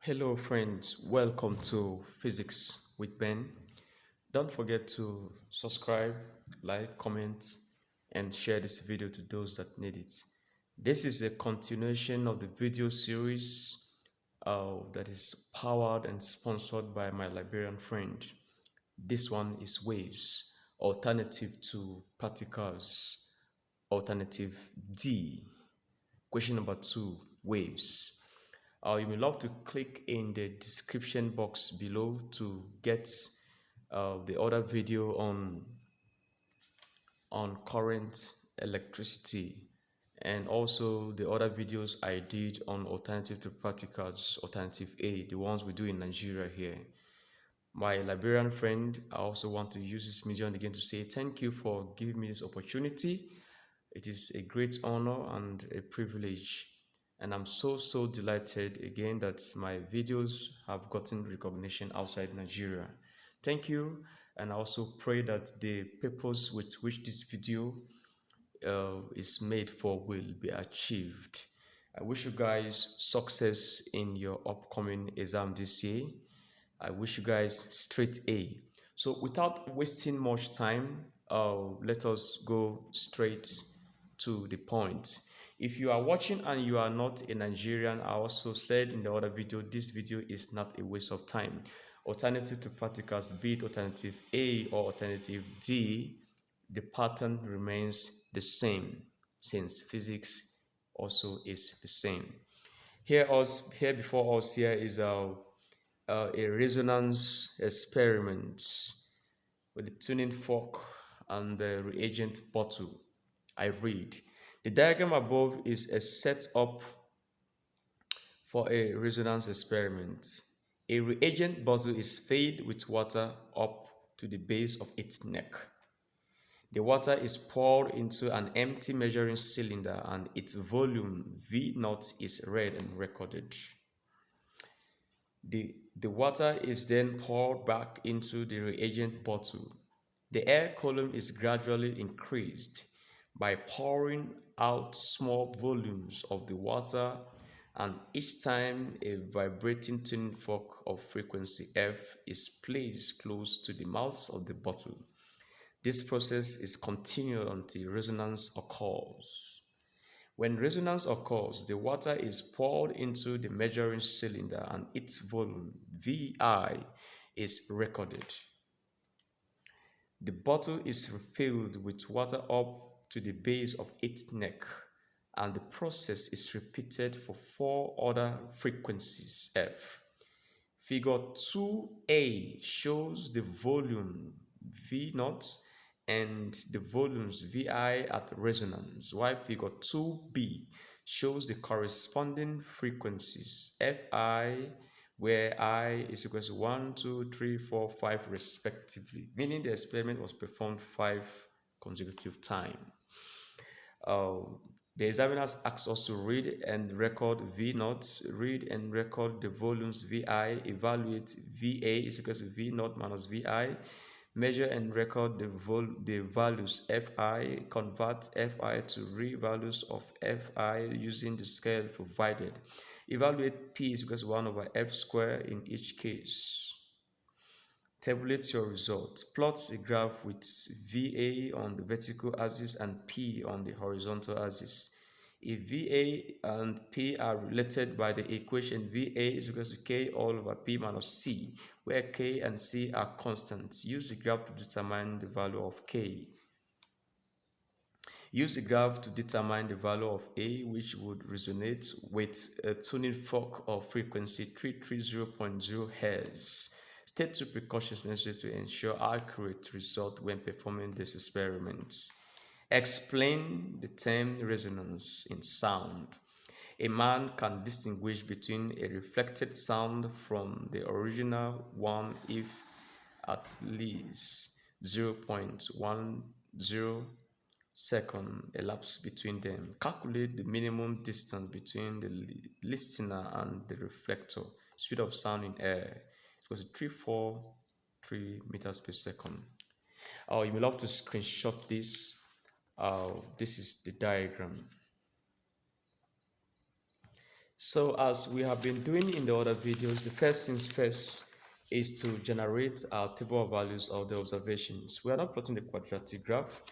Hello, friends. Welcome to Physics with Ben. Don't forget to subscribe, like, comment, and share this video to those that need it. This is a continuation of the video series that is powered and sponsored by my Liberian friend. This one is Waves, alternative to particles, alternative D. Question number 2, Waves. You may love to click in the description box below to get the other video on current electricity, and also the other videos I did on alternative to particles, alternative A, the ones we do in Nigeria here. My Liberian friend, I also want to use this medium again to say thank you for giving me this opportunity. It is a great honor and a privilege, and I'm so delighted again that my videos have gotten recognition outside Nigeria. Thank you, and I also pray that the purpose with which this video is made for will be achieved. I wish you guys success in your upcoming exam this year. I wish you guys straight A. So without wasting much time, let us go straight to the point. If you are watching and you are not a Nigerian, I also said in the other video, this video is not a waste of time. Alternative to particles, be it alternative A or alternative D, the pattern remains the same since physics also is the same. Here before us here is a resonance experiment with the tuning fork and the reagent bottle. I read. The diagram above is a setup for a resonance experiment. A reagent bottle is filled with water up to the base of its neck. The water is poured into an empty measuring cylinder and its volume V0 is read and recorded. The water is then poured back into the reagent bottle. The air column is gradually increased by pouring out small volumes of the water, and each time a vibrating tuning fork of frequency F is placed close to the mouth of the bottle. This process is continued until resonance occurs. When resonance occurs, the water is poured into the measuring cylinder and its volume, Vi, is recorded. The bottle is refilled with water up to the base of its neck, and the process is repeated for 4 other frequencies F. Figure 2a shows the volume V0 and the volumes Vi at resonance, while figure 2b shows the corresponding frequencies Fi, where I is equal to 1, 2, 3, 4, 5 respectively, meaning the experiment was performed 5 consecutive times. The examiners asked us to read and record V0, read and record the volumes Vi, evaluate Va is equal to V0 minus Vi, measure and record the values Fi, convert Fi to real values of Fi using the scale provided. Evaluate P is equal to 1 over F squared in each case. Tabulate your results. Plot a graph with VA on the vertical axis and P on the horizontal axis. If VA and P are related by the equation VA is equal to K all over P minus C, where K and C are constants, use the graph to determine the value of K. Use the graph to determine the value of A, which would resonate with a tuning fork of frequency 330.0 Hz. State 2 precautions necessary to ensure accurate result when performing this experiment. Explain the term resonance in sound. A man can distinguish between a reflected sound from the original one if at least 0.10 second elapsed between them. Calculate the minimum distance between the listener and the reflector. Speed of sound in air equals to 343 meters per second. You may love to screenshot this. This is the diagram. So as we have been doing in the other videos, the first things first is to generate our table of values of the observations. We are not plotting the quadratic graph.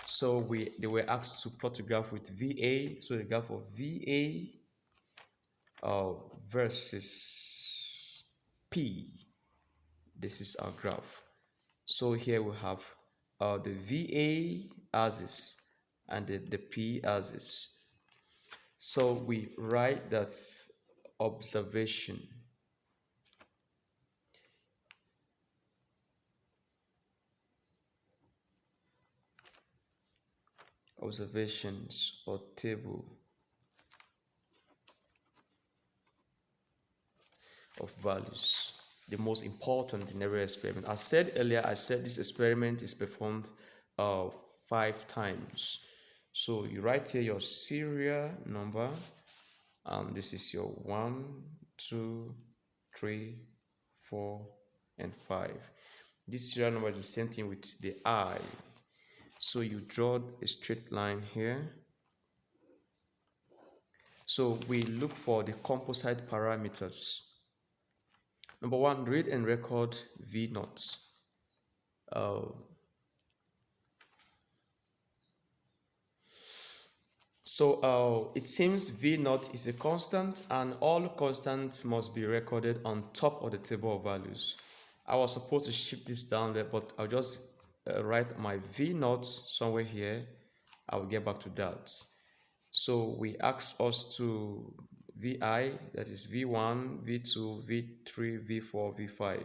So they were asked to plot a graph with VA. So the graph of VA versus P. This is our graph. So here we have the VA axis and the P axis. So we write that observations or table of values, the most important in every experiment. I said earlier, this experiment is performed 5 times. So you write here your serial number, and this is your 1, 2, 3, 4, and 5. This serial number is the same thing with the I. So you draw a straight line here. So we look for the composite parameters. Number 1, read and record V naught. It seems V naught is a constant, and all constants must be recorded on top of the table of values. I was supposed to shift this down there, but I'll just write my V naught somewhere here. I'll get back to that. So we ask us to VI, that is V1, V2, V3, V4, V5.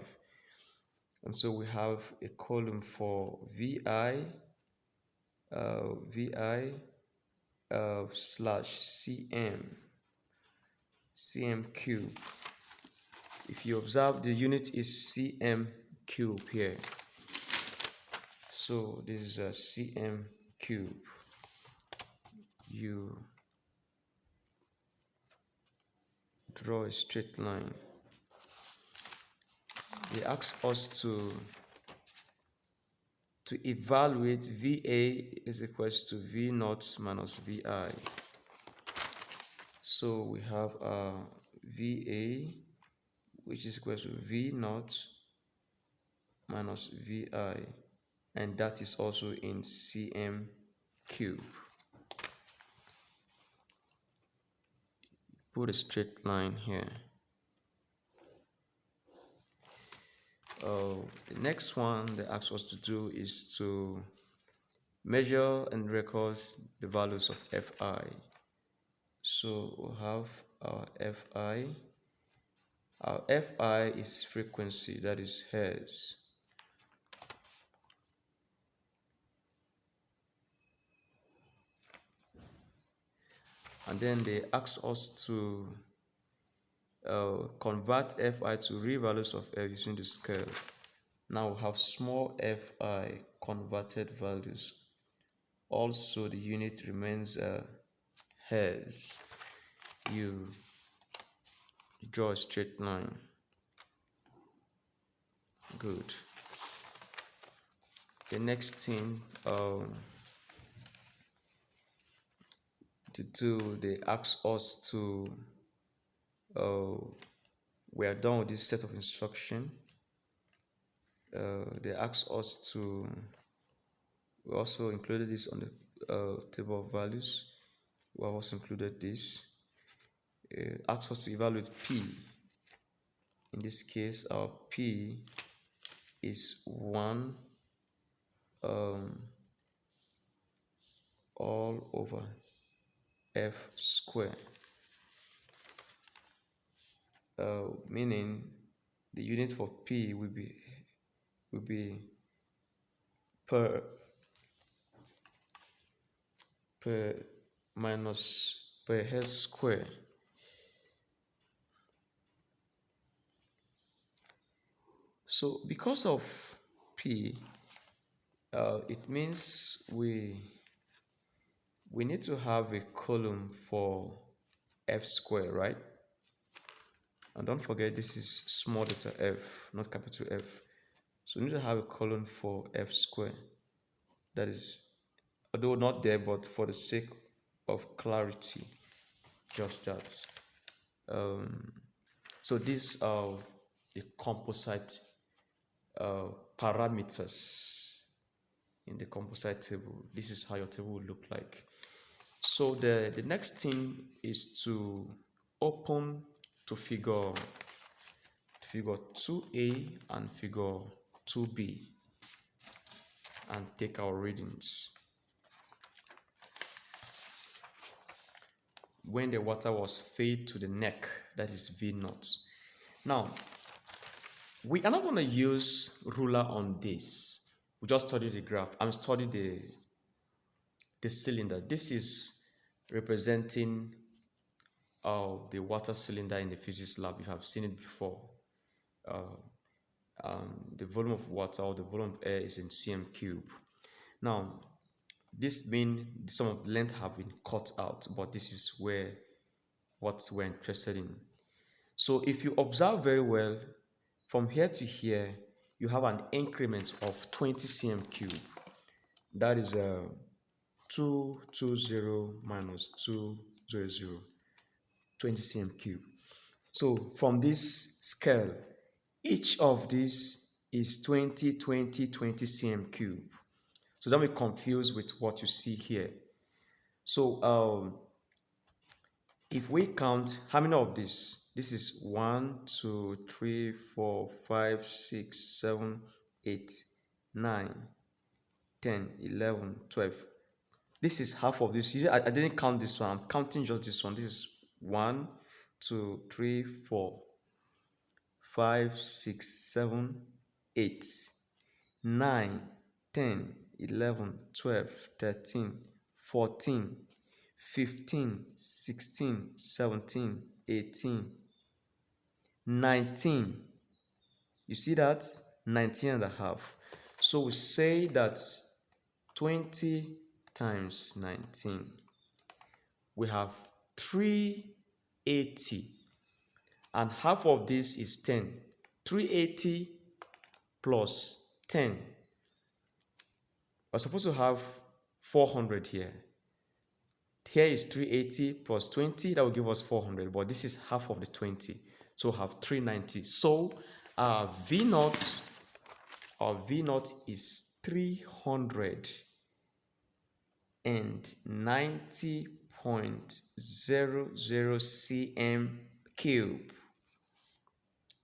And so we have a column for VI, slash cm cube. If you observe, the unit is cm cube here. So this is a cm cube. You draw a straight line. They ask us to evaluate VA is equals to V naught minus VI. So we have VA, which is equal to V naught minus VI, and that is also in cm cube. Put a straight line here. The next one they ask us to do is to measure and record the values of Fi. So we'll have our Fi. Our Fi is frequency, that is hertz. And then they ask us to convert Fi to real values of F using the scale. Now we have small Fi converted values. Also, the unit remains hertz. You draw a straight line. Good. The next thing to do, they ask us to we are done with this set of instruction. They ask us to, we also included this on the table of values. We have also included this. Ask us to evaluate P. In this case, our P is 1 all over F square. Meaning the unit for P will be per hertz square. So because of P, it means we need to have a column for F square, right? And don't forget, this is small letter f, not capital F. So we need to have a column for F square. That is, although not there, but for the sake of clarity, just that. So these are the composite parameters in the composite table. This is how your table will look like. So the next thing is to open to figure 2A and figure 2B and take our readings. When the water was fed to the neck, that is V0. Now, we are not going to use ruler on this. We just study the graph. I'm studying the cylinder. This is representing the water cylinder in the physics lab. You have seen it before. The volume of water or the volume of air is in cm cube. Now, this means some of the length have been cut out, but this is where what we're interested in. So if you observe very well, from here to here, you have an increment of 20 cm cube. That is 220 minus 200, 20 cm cube. So from this scale, each of these is 20, 20, 20 cm cube. So don't be confused with what you see here. So if we count how many of this is 1, 2, 3, 4, 5, 6, 7, 8, 9, 10, 11, 12. This is half of this. I didn't count this one. I'm counting just this one. This is 1, 2, 3, 4, 5, 6, 7, 8, 9, 10, 11, 12, 13, 14, 15, 16, 17, 18, 19. You see that? 19 and a half. So we say that 20 times 19. We have 380. And half of this is 10. 380 plus 10. We're supposed to have 400 here. Here is 380 plus 20, that will give us 400, but this is half of the 20, so we'll have 390. So our V0 is 390.00 cm cube.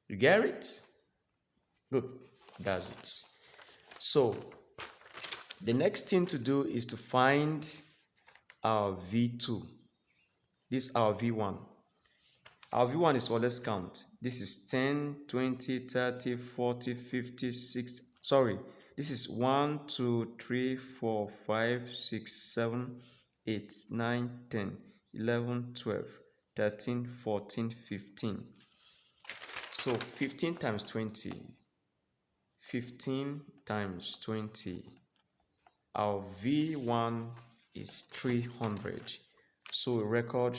You get it? Good, that's it. So the next thing to do is to find our V2. This is our V1. Our V1 is, well, let's count. This is 10, 20, 30, 40, 50, 60. Sorry, this is 1, 2, 3, 4, 5, 6, 7, 8, 9, 10, 11, 12, 13, 14, 15. So 15 times 20. 15 times 20. Our V1 is 300. So we record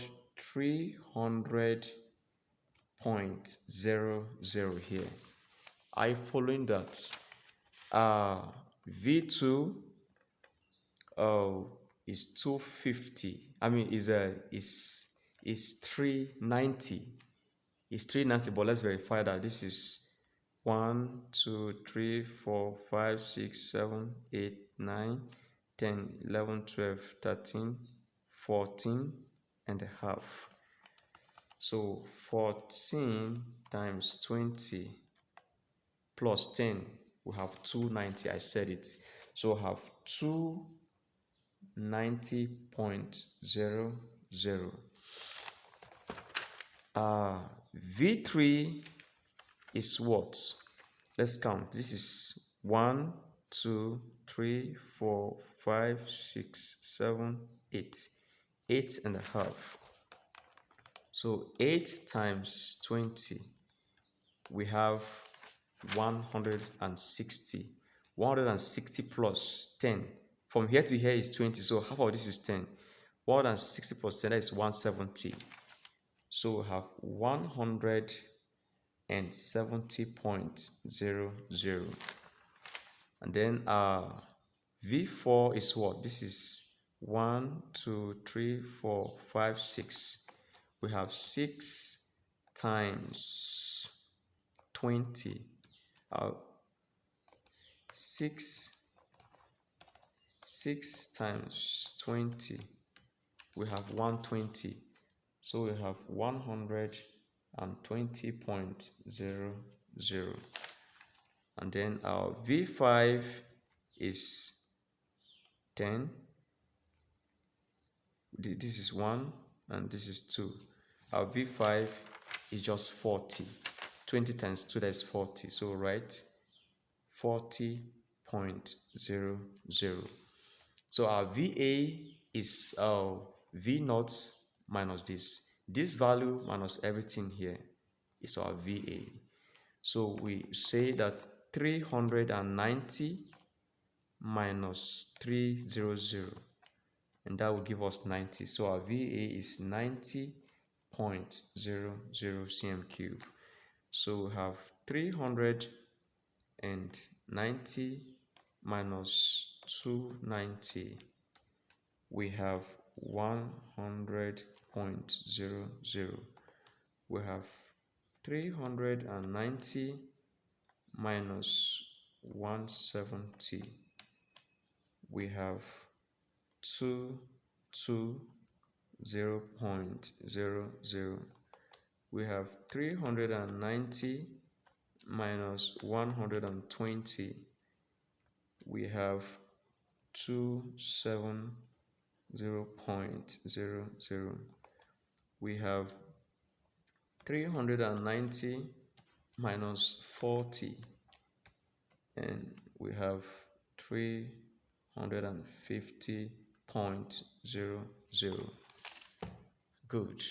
300.00 here. Are you following that? V2 is 250. I mean, is 390. It's 390, but let's verify that. This is 1, 2, 3, 4, 5, 6, 7, 8, 9, 10, 11, 12, 13, 14 and a half. So 14 times 20 plus 10, we have 290. I said it. So we have 290.00. V3 is what? Let's count. This is 1, 2, 3, 4, 5, 6, 7, 8. 8 and a half. So 8 times 20, we have 160. 160 plus 10. From here to here is 20, so half of this is 10. 160 plus 10, that is 170. So we have 170.00. And then V4 is what? This is 1, 2, 3, 4, 5, 6. We have 6 times 20. 6 times 20, we have 120. So we have 120.00. And then our V5 is 10. This is 1 and this is 2. Our V5 is just 40. 20 times 2, that is 40. So write 40.00. So our VA is V naught minus this. This value minus everything here is our VA. So we say that 390 minus 300, and that will give us 90. So our VA is 90.00 cm cube. So we have 390 minus 290. We have 100.00. We have 390 minus 170. We have 220.00. We have 390 minus 120. We have 270.00. We have 390 minus 40, and we have 350.00. Good.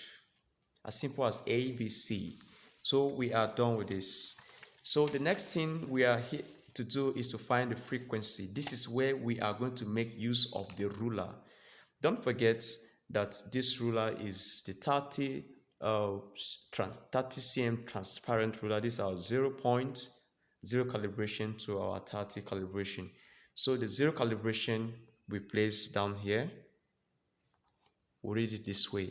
As simple as A, B, C. So we are done with this. So the next thing we are here to do is to find the frequency. This is where we are going to make use of the ruler. Don't forget that this ruler is the 30 cm transparent ruler. This is our 0.0 calibration to our 30 calibration. So the 0 calibration we place down here. We'll read it this way.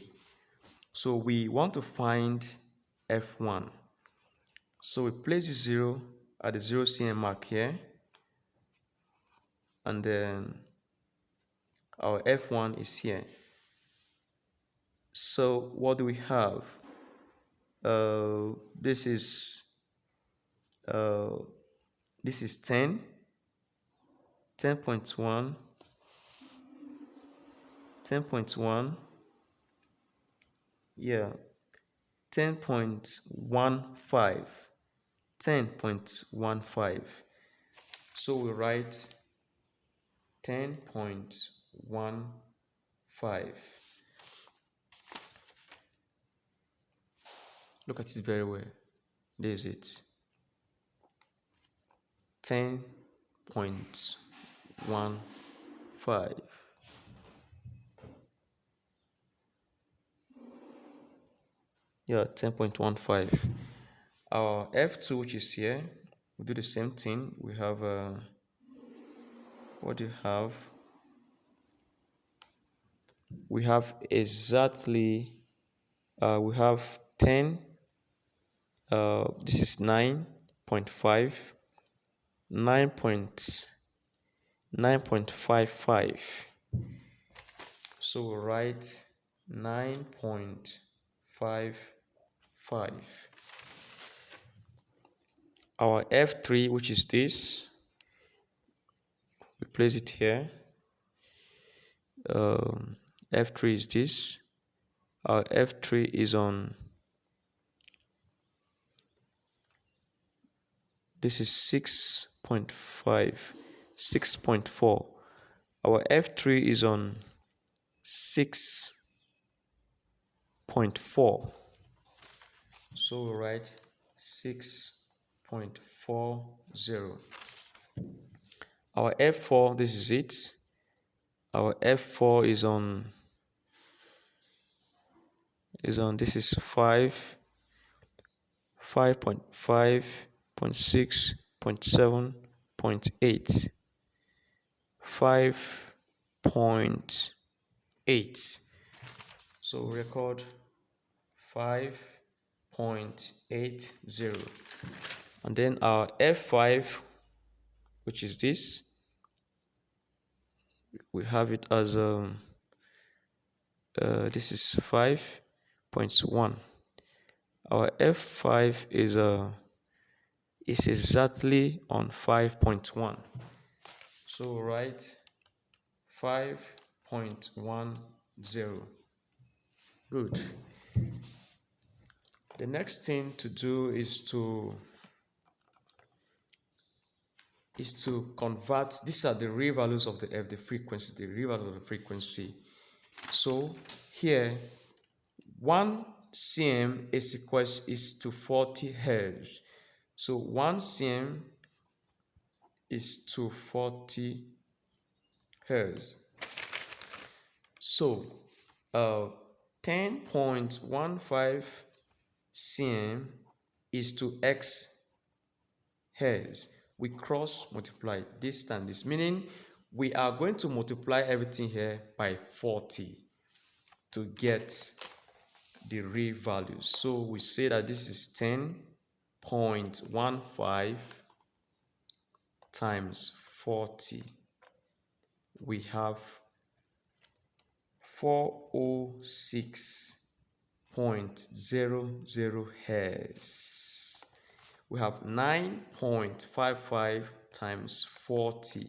So we want to find F1. So we place the 0 at the 0 cm mark here, and then our F1 is here. So what do we have? This is 10, 10.1, 10.1, yeah, 10.15, 10.15. So we write 10.15. Look at it very well. This is it. 10.15. Yeah, 10.15. Our F2, which is here, we do the same thing. We have what do you have? We have exactly we have 10. This is 9.5, 9.55. So we write 9.55. Our F3, which is this, we place it here. F3 is this. Our F3 is on, this is 6.5, 6.4. Our F3 is on 6.4. So we write 6.40. Our F4, this is it. Our F4 is on this is 5, 5.5, 0.6, 0.7, 0.8, 5.8. So record 5.8. 0.80. And then our F5, which is this, we have it as this is 5.1. Our F5 is exactly on 5.1. So write 5.10. Good. The next thing to do is to convert. These are the real values of the frequency, the real value of the frequency. So here 1 cm is to 40 hertz. So 1 cm is to 40 hertz. So 10.15 cm is to x hertz. We cross multiply this time this, meaning we are going to multiply everything here by 40 to get the real value. So we say that this is 10.15 times 40. We have 406.00 hertz. We have 9.55 times 40.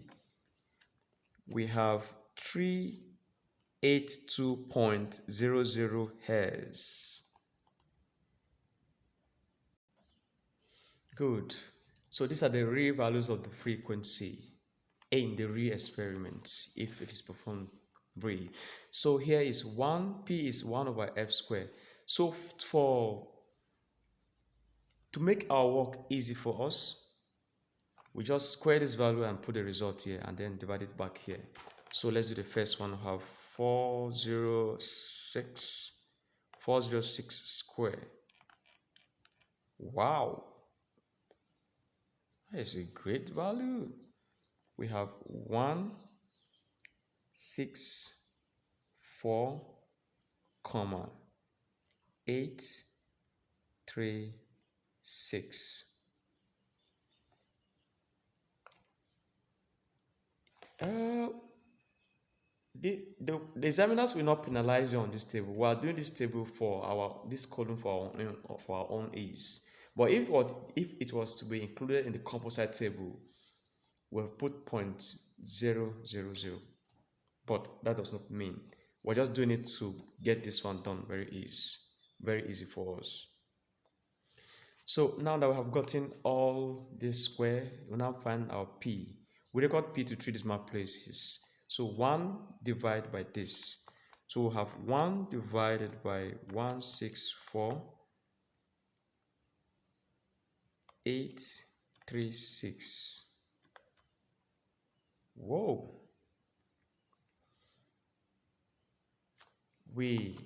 We have 382.00 hertz. Good. So these are the real values of the frequency in the real experiment if it is performed real. So here is 1, P is 1 over F squared. So to make our work easy for us, we just square this value and put the result here and then divide it back here. So let's do the first one. We have 406 square. Wow, that is a great value. We have 164, 836. The examiners will not penalize you on this table. We are doing this table for this column for our own ease. But if it was to be included in the composite table, we'll put 0.000. But that does not mean we're just doing it to get this one done very easy for us. So now that we have gotten all this square, we'll now find our P. We record P to 3 decimal places. So 1 divided by this. So we'll have 1 divided by 164, 836. Whoa. We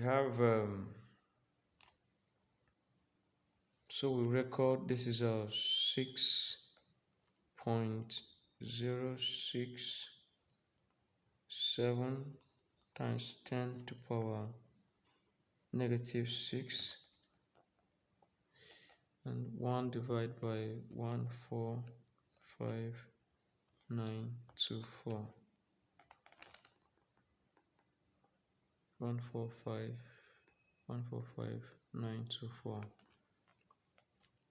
have so we record this is a 6.067 times 10 to power -6 and 1 divided by 145,924. 145,924.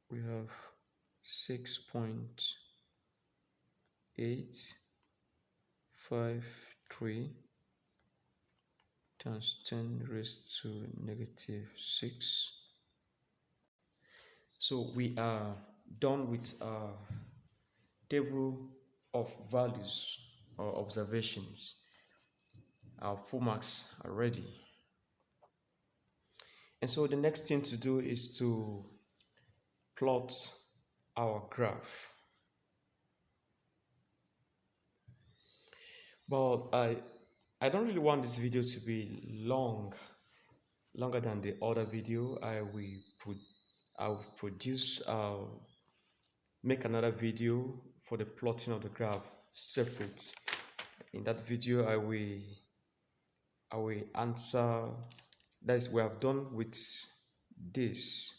We have 6.853 times 10 raised to -6. So we are done with our table of values or observations. Our full marks are ready. And so the next thing to do is to plot our graph. But I don't really want this video to be longer than the other video. I will make another video for the plotting of the graph separate. In that video, I will I will answer. That is, we have done with this.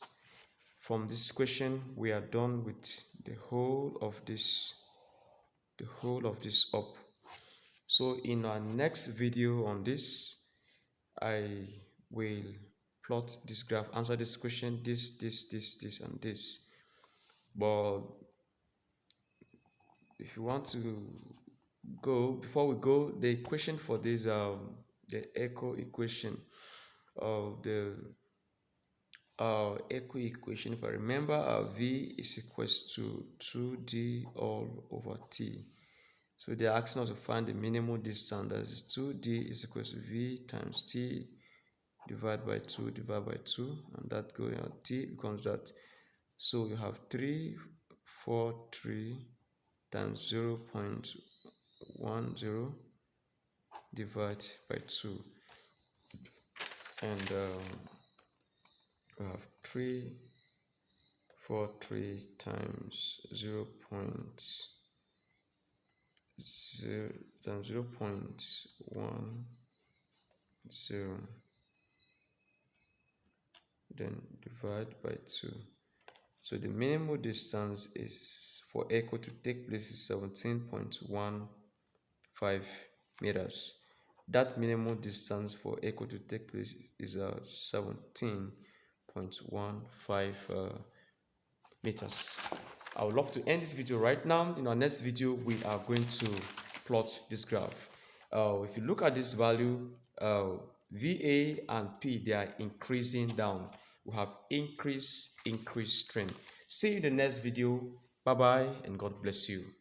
From this question, we are done with the whole of this up. So in our next video on this, I will plot this graph, answer this question, this, and this. But if you want to go, before we go, the equation for this, the echo equation of the echo equation, if I remember, V is equals to 2D all over T. So they're asking us to find the minimum distance. That is 2D is equals to V times T divided by 2, and that going out, T becomes that. So you have 343 times 0.10 divided by 2, and we have 343 times 0.0 times 0.10, then divide by 2. So the minimum distance is for echo to take place is 17.15 meters. That minimum distance for echo to take place is 17.15 meters. I would love to end this video right now. In our next video, we are going to plot this graph. If you look at this value, VA and P, they are increasing down. We have increased strength. See you in the next video. Bye bye, and God bless you.